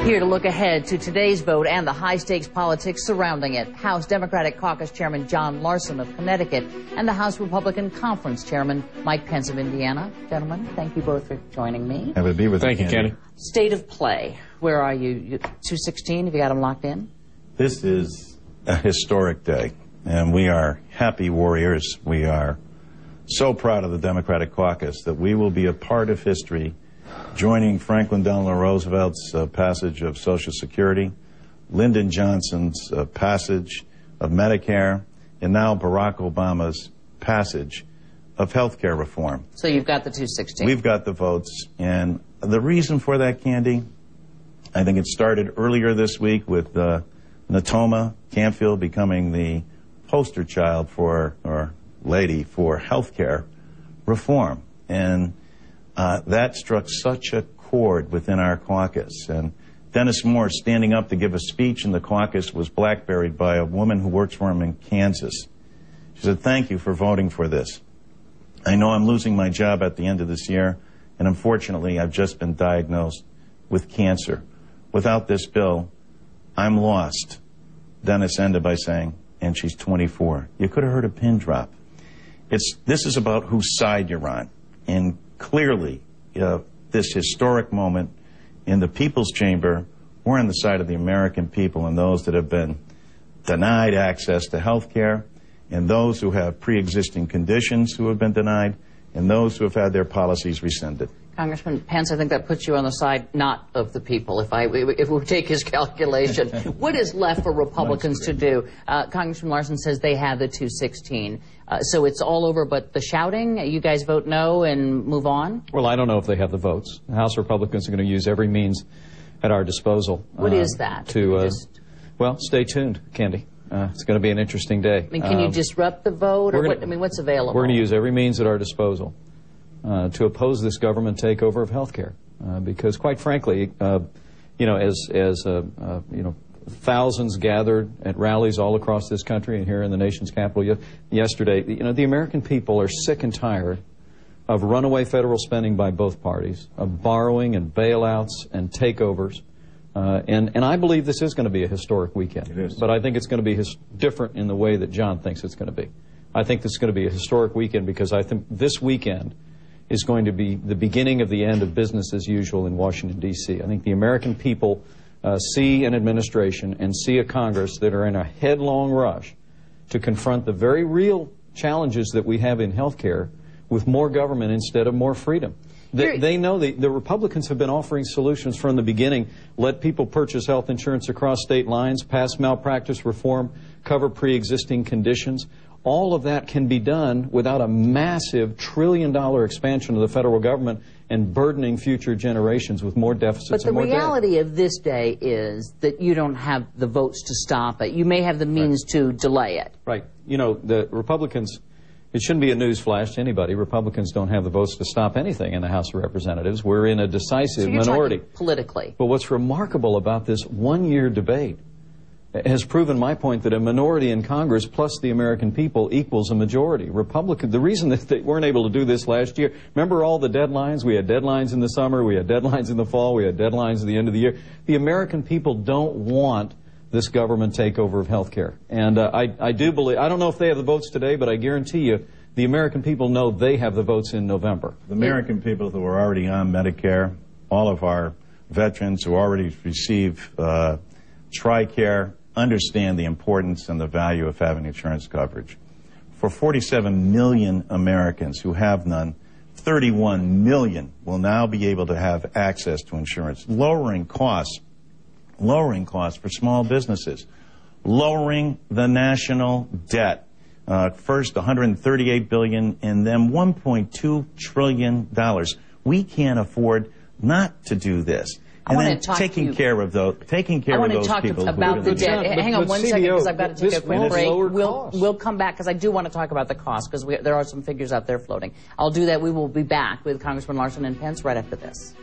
Here to look ahead to today's vote and the high-stakes politics surrounding it, House Democratic Caucus Chairman John Larson of Connecticut and the House Republican Conference Chairman Mike Pence of Indiana. Gentlemen, thank you both for joining me. Happy to be with you. Thank you, Kenny. State of play. Where are you? 216? Have you got them locked in? This is a historic day, and we are happy warriors. We are so proud of the Democratic Caucus that we will be a part of history, joining Franklin Delano Roosevelt's passage of Social Security, Lyndon Johnson's passage of Medicare, and now Barack Obama's passage of health care reform. So you've got the 216. We've got the votes, and the reason for that, Candy, I think it started earlier this week with Natoma Canfield becoming the poster child for, or lady, for health care reform. And that struck such a chord within our caucus. And Dennis Moore, standing up to give a speech in the caucus, was blackberried by a woman who works for him in Kansas. She said, "Thank you for voting for this. I know I'm losing my job at the end of this year, and unfortunately I've just been diagnosed with cancer. Without this bill, I'm lost." Dennis ended by saying, "And she's 24. You could have heard a pin drop. This is about whose side you're on. And clearly, this historic moment in the People's Chamber, we're on the side of the American people and those that have been denied access to health care, and those who have pre-existing conditions who have been denied, and those who have had their policies rescinded." Congressman Pence, I think that puts you on the side not of the people, if we take his calculation. What is left for Republicans to do? Congressman Larson says they have the 216. So it's all over but the shouting? You guys vote no and move on? Well, I don't know if they have the votes. House Republicans are going to use every means at our disposal. What is that? Well, stay tuned, Candy. It's going to be an interesting day. I mean, can you disrupt the vote? Or what's available? We're going to use every means at our disposal to oppose this government takeover of health care. Because, quite frankly, as thousands gathered at rallies all across this country and here in the nation's capital yesterday, the American people are sick and tired of runaway federal spending by both parties, of borrowing and bailouts and takeovers. And I believe this is going to be a historic weekend. It is. But I think it's going to be different in the way that John thinks it's going to be. I think this is going to be a historic weekend because I think this weekend is going to be the beginning of the end of business as usual in Washington, D.C. I think the American people see an administration and see a Congress that are in a headlong rush to confront the very real challenges that we have in health care with more government instead of more freedom. They know the Republicans have been offering solutions from the beginning. Let people purchase health insurance across state lines, pass malpractice reform, cover pre-existing conditions. All of that can be done without a massive $trillion expansion of the federal government and burdening future generations with more deficits and more debt. But the reality of this day is that you don't have the votes to stop it. You may have the means to delay it. Right. The Republicans, it shouldn't be a news flash to anybody. Republicans don't have the votes to stop anything in the House of Representatives. We're in a decisive minority. Talking politically. But what's remarkable about this one-year debate has proven my point that a minority in Congress plus the American people equals a majority. The reason that they weren't able to do this last year, remember all the deadlines? We had deadlines in the summer, we had deadlines in the fall, we had deadlines at the end of the year. The American people don't want this government takeover of health care. And I do believe, I don't know if they have the votes today, but I guarantee you the American people know they have the votes in November. The American people who are already on Medicare, all of our veterans who already receive TRICARE, understand the importance and the value of having insurance coverage. For 47 million Americans who have none, 31 million will now be able to have access to insurance, lowering costs for small businesses, lowering the national debt. First $138 billion and then $1.2 trillion. We can't afford not to do this. And then taking care of those people. I want to talk about the debt. Hang on one second, because I've got to take a quick break. We'll come back, because I do want to talk about the cost, because there are some figures out there floating. I'll do that. We will be back with Congressman Larson and Pence right after this.